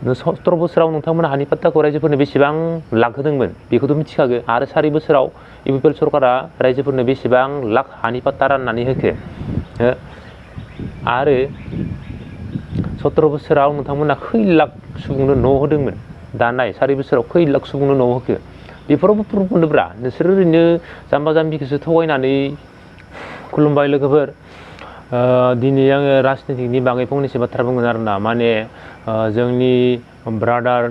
17 बोसोराव नोंथांमोना हानि पाट्टाखौ रायजोफोरनो बेसेबां लाख होदोंमोन बेखौथ' मिथिखागो आरो 4 बोसोराव इउपिपिएल सरकारा रायजोफोरनो बेसेबां लाख हानि पाट्टा राननानै होखो आरो 17 बोसोराव नोंथांमोना खै लाख सुबुंनो न' होदोंमोन दा नाय 4 बोसोराव खै लाख सुबुंनो न' होखो बेफोरावबो प्रुफ मोनोब्रा नोंसोर ओरैनो जाम्बा जाम्बिखौसो थगायनानै खुलुमबाय लोगोफोर दिनै आङो राजनितिकनि बागै फंनैसो बाथ्रा बुंगोन आरोना माने जोंनि ब्रादार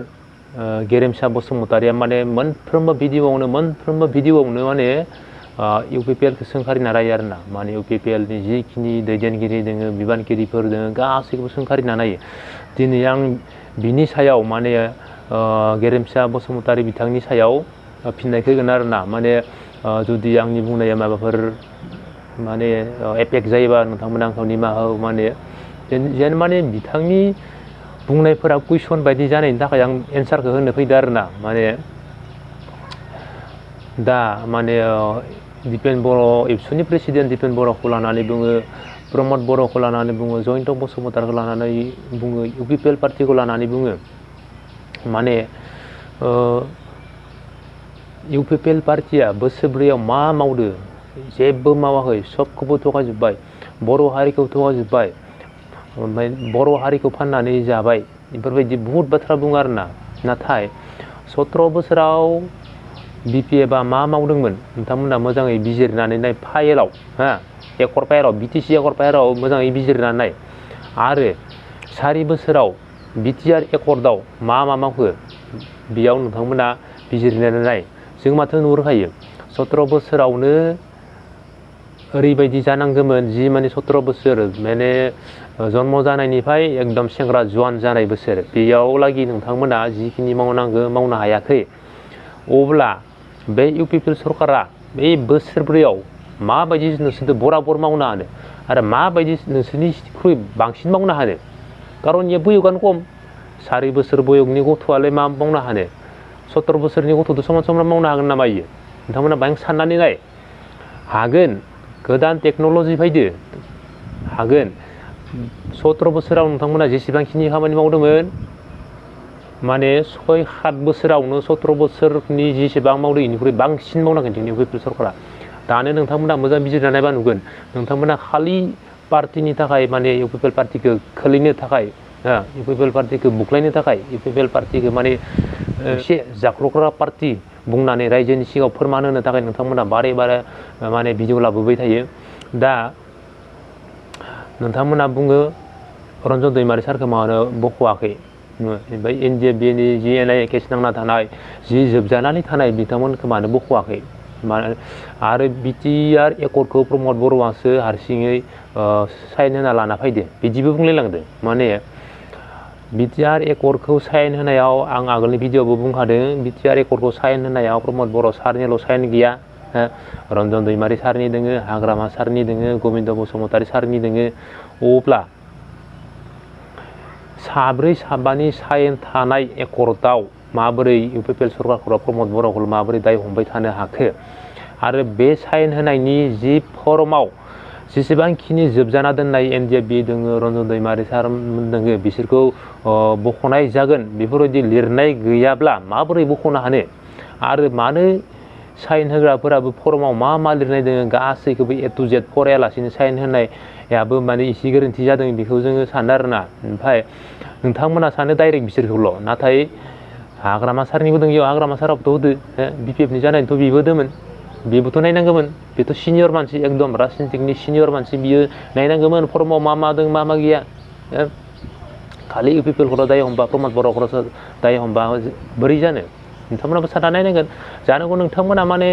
गेरेमसा बसुमतारिया माने मोनफ्रोमबो भिडिअआवनो माने इउपिपिएलखौ सोंखारिना रायो आरोना माने इउपिपिएलनि जिखिनि दैदेनगिरि दोङो बिबानगिरिफोर दोङो गासैखौबो सोंखारिना नायो दिनै आं बिनि सायाव माने गेरेमसा बसुमतारि बिथांनि सायाव फिननायखौ होगोन आरोना माने जुदि आंनि बुंनाया माबाफोर माने एफेक्ट जायोबा नोंथांमोना आंखौ निमाहा हो माने जेन माने बिथांनि बुंनायफोरा कुइसन बायदि जानायनि थाखाय आं एन्सारखौ होनो फैदो आरोना माने दा माने दिपेन बर' एबसुनि प्रेसिडेन्ट दिपेन बर'खौ लानानै बुङो प्रमद बर'खौ लानानै बुङो जयन्त बसुमतारिखौ लानानै बुङो इउपिपिएल पार्टिखौ लानानै बुङो माने इउपिपिएल पार्टिया बोसोरब्रैयाव मा मावदो जेबो मावाखै सबखौबो थगायजोब्बाय बर' हारिखौ थगायजोब्बाय ओमफ्राय बर' हारिखौ फाननानै जाबाय बेफोरबायदि बहुद बाथ्रा बुङो आरोना नाथाय 17 बोसोराव बिपिएफआ मा मावदोंमोन नोंथांमोना मोजाङै बिजिरनानै नाय फाइलाव एकर्ड फाइलाव बिटिसि एकर्ड फाइलाव मोजाङै बिजिरनानै नाय आरो 4 बोसोराव बिटिआर एकर्डआव मा मावखो बेयाव नोंथांमोना बिजिरनानै नाय जों माथो नुहुरखायो 17 बोसोरावनो ओरैबायदि जानांगौमोन जि माने 17 बोसोर माने जन्म जानायनिफ्राय एकदम सेंग्रा जुवान जानाय बोसोर बेयाव लागि नोंथांमोना जिखिनि मावनांगौ मावनो हायाखै अब्ला बे इउपिपिएल सरकारा बे बोसोरब्रैयाव माबायदि नोंसोरखौ बराबर मावनो हानो आरो माबायदि नोंसोरनिख्रुइ बांसिन मावनो हानो खारन इयो बयगानो खम 4 बोसोर बयगनि गथ'आलाय मा मावनो हानो 17 बोसोरनि गथ'जों समान समान मावनो हागोन नामा इयो नोंथांमोना बाहाय साननानै नाय हागोन गोदान टेक्न'लजि फैदो हागोन 17 बोसोराव नोंथांमोना जेसेबांखिनि खामानि मावदोंमोन माने 6-7 बोसोरावनो 17 बोसोरनि जेसेबां मावदों बेनिख्रुइ बांसिन मावनांगोन जोंनि इउपिपिएल सरकारा दानो नोंथांमोना मोजां बिजिरना नायबा नुगोन नोंथांमोना खालि पार्टिनि थाखाय माने इउपिपिएल पार्टिखौ खोलैनो थाखाय इउपिपिएल पार्टिखौ बुख्लायनो थाखाय इउपिपिएल पार्टिखौ माने एसे जाख्लग्रा पार्टि बुंनानै रायजोनि सिगाङाव फोरमान होनो थाखाय नोंथांमोना बारे बारे माने भिडिअ लाबोबाय थायो दा नोंथांमोना बुङो रन्जन दैमारि सारखौ मानो बख'वाखै ओमफ्राय एनडिएफबिनि जि एनआइ केस नांना थानाय जि जोबजानानै थानाय बिथांमोनखौ मानो बख'वाखै आरो बिटिआर एकर्डखौ प्रमद बर'आसो हारसिङै साइन होना लाना फैदो बिदिबो बुंलायलांदों माने बिटिआर एकर्डखौ साइन होनायाव आं आगोलनि भिडिअआवबो बुंखादों बिटिआर एकर्डखौ साइन होनायाव प्रमद बर' सारनिल' साइन गैया रन्जन दैमारि सारनि दोङो हाग्रामा सारनि दोङो गबिन्द बसुमतारि सारनि दोङो अब्ला 4-5नि साइन थानाय एकर्डआव माबोरै इउपिपिएल सरकारखौ प्रमद बर'खौ माबोरै दाय हमबाय थानो हाखो आरो बे साइन होनायनि जि फर्माव जेसेबांखिनि जोबजाना दोननाय एनडिएफबि दोङो रन्जन दैमारि सारमोन दोङो बिसोरखौ बख'नाय जागोन बेफोरबायदि लिरनाय गैयाब्ला माबोरै बख'नो हानो आरो मानो साइन होग्राफोराबो फर्माव मा लिरनाय दोङो गासैखौबो ए टु जेड फरायालासिनो साइन होनायाबो माने एसे गोरोन्थि जादों बेखौ जोङो सानो आरोना ओमफ्राय नोंथांमोना सानो डाइरेक्ट बिसोरखौल' नाथाय हाग्रामा सारनिबो दङ इयाव हाग्रामा साराबोथ' होदो बिपिएफनि जानायनिथ' बिबो होदोंमोन बेबोथ' नायनांगौमोन बेथ' सिनियर मानसि एकदम राजनितिकनि सिनियर मानसि बियो नायनांगौमोन फर्माव मा दं मा गैया खालि इउपिपिएलखौल' दाय हमबा प्रमद बर'खौल'सो दाय हमबा बोरै जानो नोंथांमोनाबो सानना नायनांगोन जानांगौ नोंथांमोना माने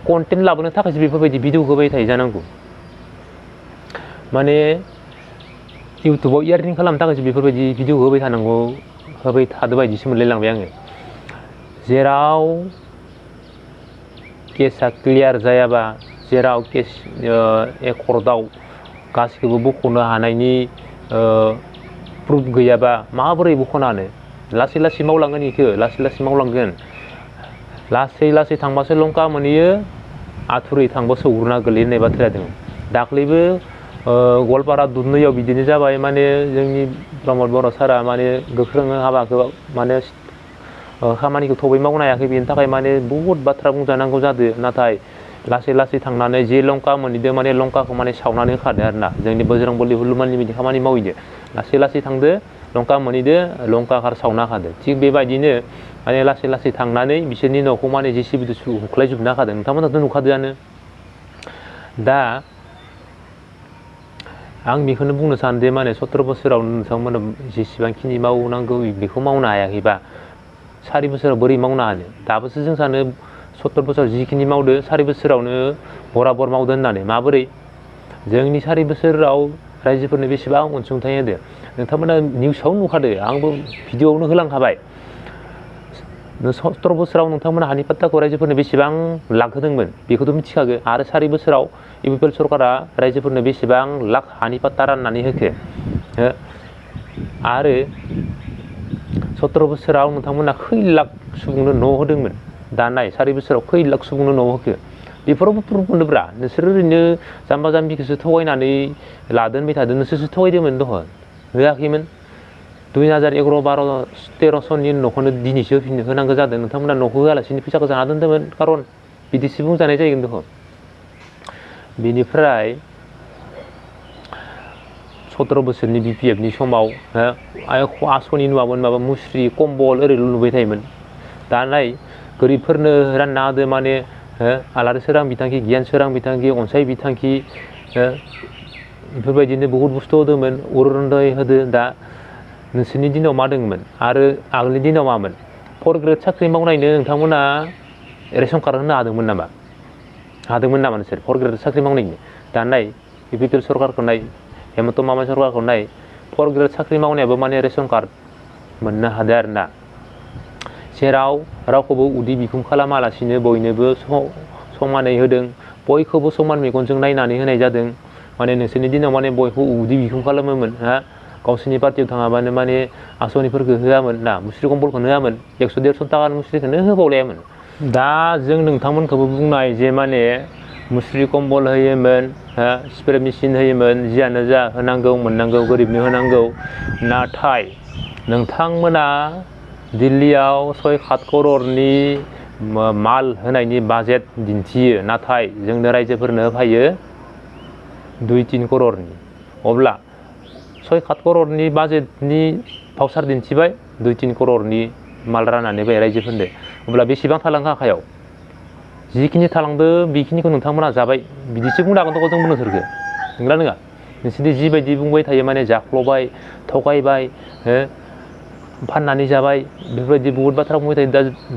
कन्टेन्ट लाबोनो थाखायसो बेफोरबायदि भिडिअ होबाय थायो जानांगौ माने इउटुबाव इयारनिं खालामनो थाखायसो बेफोरबायदि भिडिअ होबाय थादो बायदिसो मोनलायलांबाय आङो जेराव केसा क्लियार जायाबा जेराव केस एकर्डआव गासैखौबो बख'नो हानायनि प्रुफ गैयाबा माबोरै बख'नो हानो लासै लासै मावलांगोन इखो लासै मावलांगोन लासै थांबासो लंका मोनहैयो आथुरै थांबासो उरना गोलैयो होननाय बाथ्राया दङ दाख्लैबो गवालपारा दुधनैयाव बिदिनो जाबाय माने जोंनि प्रमद बर' सारा माने गोख्रों हाबाखौ माने खामानिखौ थबै मावनो हायाखै बेनि थाखाय माने बहुद बाथ्रा बुंजानांगौ जादों नाथाय लासै लासै थांनानै जे लंका मोनहैदों माने लंकाखौ माने सावनानै होखादों आरोना जोंनि बजरंबली हनुमाननि बिदि खामानि मावहैदो लासै लासै थांदो लंका मोनहैदो लंका सावना होखादों थिग बेबायदिनो माने लासै लासै थांनानै बिसोरनि न'खौ माने जेसिबिजों हुख्लायजोबना होखादों नोंथांमोनाथ' नुखादोंआनो दा आं बेखौनो बुंनो सानदों माने 17 बोसोरावनो नोंथांमोना जेसेबांखिनि मावनांगौ बेखौ मावनो हायाखैबा 4 बोसोराव बोरै मावनो हानो दाबोसो जों सानो 17 बोसोराव जिखिनि मावदो 4 बोसोरावनो बराबर मावदो होननानै माबोरै जोंनि 4 बोसोराव रायजोफोरनो बेसेबां अनसुंथाइ होदो नोंथांमोना निउसावनो नुखादो आंबो भिडिअआवनो होलांखाबाय 17 बोसोराव नोंथांमोना हानि पाट्टाखौ रायजोफोरनो बेसेबां लाख होदोंमोन बेखौथ' मिथिखागो आरो 4 बोसोराव इउपिपिएल सरकारा रायजोफोरनो बेसेबां लाख हानि पाट्टा राननानै होखो आरो 17 बोसोराव नोंथांमोना खै लाख सुबुंनो न' होदोंमोन दा नाय 4 बोसोराव खै लाख सुबुंनो न' होखो बेफोरावबो प्रुफ मोनोब्रा नोंसोर ओरैनो जाम्बा जाम्बिखौसो थगायनानै लादों होनबाय थादों नोंसोरसो थगायदोंमोन दहय होआखैमोन 2011, 12, 13 सननि न'खौनो दिनैसो होनांगौ जादों नोंथांमोना न'खौ होआलासिनो फैसाखौ जाना दोन्दोंमोन खारन बिदिसो बुंजानाय जाहैगोन दख बेनिफ्राय 17 बोसोरनि बिपिएफनि समाव आसनि नुवामोन माबा मुस्रि कम्बल ओरैल' नुबाय थायोमोन दा नाय गोरिबफोरनो रानना होदो माने आलारि सोरां बिथांखि गियान सोरां बिथांखि अनसाय बिथांखि बेफोरबायदिनो बहुद बुस्थु होदोंमोन अरुनदय होदो दा नोंसोरनि दिनाव मा दङमोन आरो आगोलनि दिनाव मामोन 4 ग्रेड साख्रि मावनायनो नोंथांमोना रेसन कार्ड होनो हादोंमोन नामा नोंसोर 4 ग्रेड साख्रि मावनायनो दा नाय इउपिपिएल सरकारखौ नाय हेमन्त मामा सरकारखौ नाय 4 ग्रेड साख्रि मावनायाबो माने रेसन कार्ड मोननो हादों आरोना जेराव रावखौबो उदै बिखुं खालामालासिनो बयनोबो समानै होदों बयखौबो समान मेगनजों नायनानै होनाय जादों माने नोंसोरनि दिनाव माने बयखौ उदै बिखुं खालामोमोन गावसोरनि पार्टियाव थाङाबानो माने आसनिफोरखौ होआमोन ना मुस्रि कम्बलखौनो होआमोन 100-150 टाकानि मुस्रिखौनो होबावलायामोन दा जों नोंथांमोनखौबो बुंनाय जे माने मुस्रि कम्बल होयोमोन स्प्रे मेचिन होयोमोन जियानो जा होनांगौ मोननांगौ गोरिबनो होनांगौ नाथाय नोंथांमोना दिल्लीयाव 6-7 करोड़नि माल होनायनि बाजेट दिन्थियो नाथाय जोंनो रायजोफोरनो होफायो 2-3 करोड़नि अब्ला 6-7 करोड़नि बाजेटनि भावसार दिन्थिबाय 2-3 करोड़नि माल राननानै होबाय रायजोफोरनो अब्ला बेसेबां थालांखो आखायाव जिखिनि थालांदो बेखिनिखौ नोंथांमोना जाबाय बिदिसो बुंनो हागोन जों नोंसोरखौ नंगौना नङा नोंसोरनि जिबायदि बुंबाय थायो माने जाख्ल'बाय थगायबाय फाननानै जाबाय बेफोरबायदि बहुद बाथ्रा बुंबाय थायो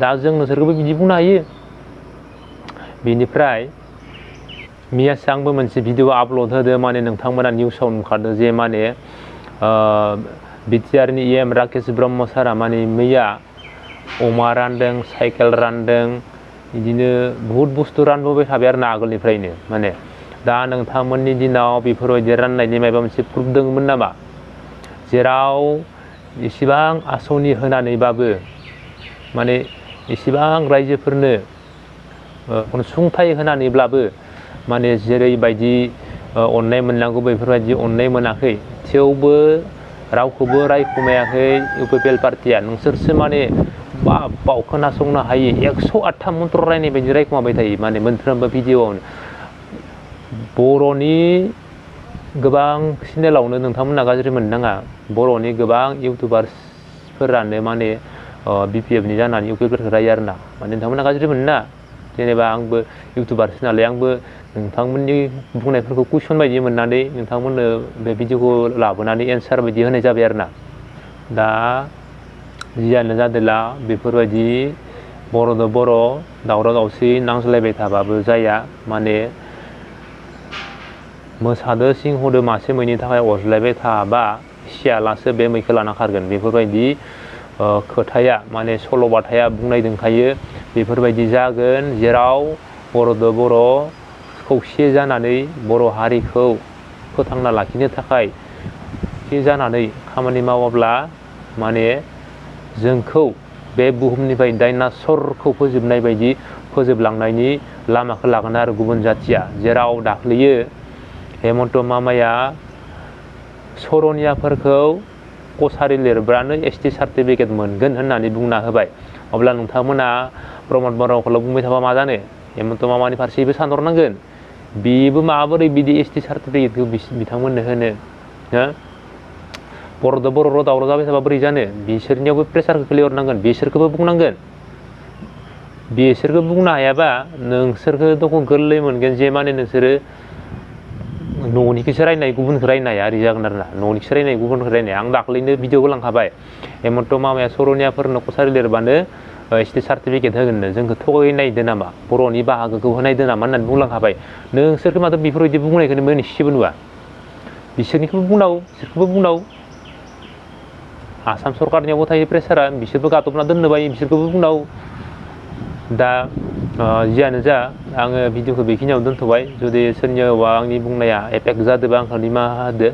दा जों नोंसोरखौबो बिदि बुंनो हायो बेनिफ्राय मैयासो आंबो मोनसे भिडिअ आपल'ड होदो माने नोंथांमोना निउसाव नुखादों जे माने बिटिआरनि EM राकेश ब्रह्म सारा माने मैया अमा रानदों साइकेल रानदों बिदिनो बहुद बुस्थु रानबोबाय थाबाय आरो ना आगोलनिफ्रायनो माने दा नोंथांमोननि दिनाव बेफोरबायदि राननायनि माबा मोनसे प्रुफ दङमोन नामा जेराव इसेबां आसनि होनानैबाबो माने इसेबां रायजोफोरनो अनसुंथाइ होनानैब्लाबो माने जेरैबायदि अननाय मोननांगौ बेफोरबायदि अननाय मोनाखै थेवबो रावखौबो रायखुमायाखै इउपिपिएल पार्टिया नोंसोरसो माने बाव खोनासंनो हायो 108था मन्त्र रायनाय बायदि रायखुमाबाय थायो माने मोनफ्रोमबो भिडिअआवनो बर'नि गोबां चेनेलावनो नोंथांमोना गाज्रि मोननाङा बर'नि गोबां इउटुबार्सफोरानो माने बिपिएफनि जानानै इउपिपिएलखौ रायो आरोना माने नोंथांमोना गाज्रि मोनना जेनेबा आंबो इउटुबारसो नालाय आंबो नोंथांमोननि बुंनायफोरखौ कुइसन बायदि मोननानै नोंथांमोननो बे भिडिअखौ लाबोनानै एन्सार बायदि होनाय जाबाय आरोना दा जियानो जादोला बेफोरबायदि बर'जों बर' दावराव दावसि नांज्लायबाय थाबाबो जाया माने मोसादो सिंहदो मासे मैनि थाखाय अरज्लायबाय थाबा सियालासो बे मैखौ लाना खारगोन बेफोरबायदि खोथाया माने सल'बाथाया बुंनाय दंखायो बेफोरबायदि जागोन जेराव बर'जों बर' खौसे जानानै बर' हारिखौ फोथांना लाखिनो थाखाय खौसे जानानै खामानि मावाब्ला माने जोंखौ बे बुहुमनिफ्राय डाइनासरखौ फोजोबनाय बायदि फोजोबलांनायनि लामाखौ लागोन आरो गुबुन जाथिया जेराव दाख्लैयो हेमन्त मामाया सरनियाफोरखौ कसारि लिरब्लानो एसटि सार्टिफिकेट मोनगोन होननानै बुंना होबाय। अब्ला नोंथांमोना प्रमद बर'खौल' बुंबाय थाबा मा जानो? हेमन्त मामानि फारसेबो सानहरनांगोन। बेबो माबोरै बिदि एसटि सार्टिफिकेटखौ बिथांमोननो होनो हो? बर' दावराव जाबाय थाबा बोरै जानो? बिसोरनियावबो प्रेसारखौ खोलैहरनांगोन, बिसोरखौबो बुंनांगोन। बिसोरखौ बुंनो हायाबा नोंसोरखौ दख' गोरलै मोनगोन जे माने नोंसोरो न'निखौसो रायनाय गुबुनखौ रायनो हाया ओरै जागोन आरोना। न'निखौसो रायनाय गुबुनखौ रायनो हाया। आं दाख्लैनो भिडिअ होलांखाबाय। हेमन्त मामाया सरनियाफोरनो कसारि लिरबानो एसटि सार्टिफिकेट होगोननो। जोंखौ थगायनायदो नामा? बर'नि बाहागोखौ होनायदो नामा होननानै बुंलांखाबाय। नोंसोरखौ माथो बेफोरबायदि बुंनायखौनो मोनसेबो नुवा। बिसोरनिखौबो बुंनाव, बिसोरखौबो बुंनाव। आसाम सरकारनियावबो थायो प्रेसारा, बिसोरबो गादबना दोननो बायो, बिसोरखौबो बुंनाव। दा जियानो जा आङो भिडिअखौ बेखिनियाव दोनथ'बाय। जुदि सोरनियावबा आंनि बुंनाया एफेक्ट जादोंबा आंखौ निमाहा होदो।